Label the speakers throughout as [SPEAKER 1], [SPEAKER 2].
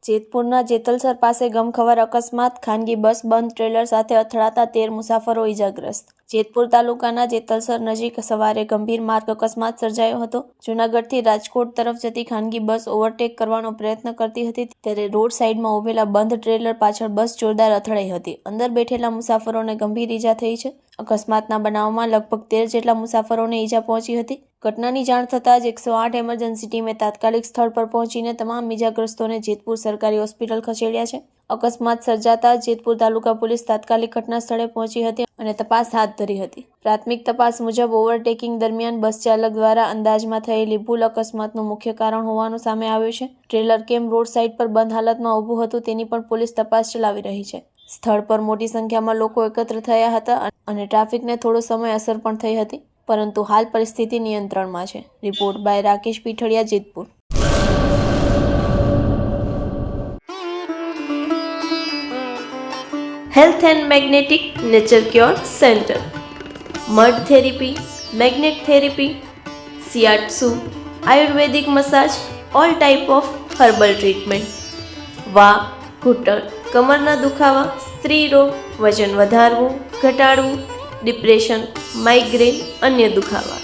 [SPEAKER 1] જેતપુરના જેતલસર પાસે ગમખબર અકસ્માત, ખાનગી બસ બંધ ટ્રેલર સાથે અથડાતા 13 મુસાફરો ઇજાગ્રસ્ત. જેતપુર તાલુકાના જેતલસર નજીક સવારે ગંભીર માર્ગ અકસ્માત સર્જાયો હતો. જૂનાગઢથી રાજકોટ તરફ જતી ખાનગી બસ ઓવરટેક કરવાનો પ્રયત્ન કરતી હતી ત્યારે રોડ સાઈડમાં ઉભેલા બંધ ટ્રેલર પાછળ બસ જોરદાર અથડાઈ હતી. અંદર બેઠેલા મુસાફરોને ગંભીર ઈજા થઈ છે. અકસ્માતના બનાવમાં લગભગ 13 જેટલા મુસાફરોને ઈજા પહોંચી હતી. ઘટનાની જાણ થતાં જ 108 એમરજન્સી ટીમે તાત્કાલિક સ્થળ પર પહોંચીને તમામ ઈજાગ્રસ્તોને જેતપુર સરકારી હોસ્પિટલ ખસેડ્યા છે. અકસ્માત સર્જાતા જેતપુર તાલુકા પોલીસ તાત્કાલિક ઘટના સ્થળે પહોંચી હતી અને તપાસ હાથ ધરી હતી. પ્રાથમિક તપાસ મુજબ ઓવરટેકિંગ દરમિયાન બસ ચાલક દ્વારા અંદાજમાં થયેલી ભૂલ અકસ્માતનું મુખ્ય કારણ હોવાનું સામે આવ્યું છે. ટ્રેલર કેમ રોડ સાઈડ પર બંધ હાલતમાં ઊભું હતું તેની પણ પોલીસ તપાસ ચલાવી રહી છે. સ્થળ પર મોટી સંખ્યામાં લોકો એકત્ર થયા હતા અને ટ્રાફિકને થોડો સમય અસર પણ થઈ હતી, પરંતુ હાલ પરિસ્થિતિ નિયંત્રણમાં છે. Report by Rakesh Pithadiya, Jetpur.
[SPEAKER 2] Health and magnetic nature cure centre. Mud therapy, magnet therapy, shiatsu, Ayurvedic massage, all type of herbal treatment. વા, ઘૂંટણ, કમરના દુખાવા, સ્ત્રી રોગ, વજન વધારવું, ઘટાડવું, ડિપ્રેશન, માઇગ્રેન, અન્ય દુખાવા.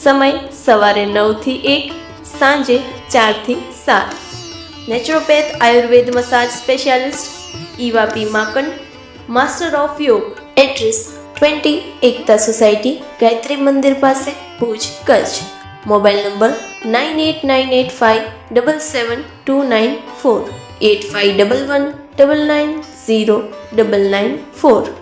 [SPEAKER 2] સમય સવારે 9 થી 1, સાંજે 4 થી 7. Naturopath Ayurveda massage specialist Eva P Makand, master of યોગ. એડ્રેસ 20 એકતા સોસાયટી, ગાયત્રી મંદિર પાસે, ભુજ, કચ્છ. Mobile number 9898577294, 8511990994.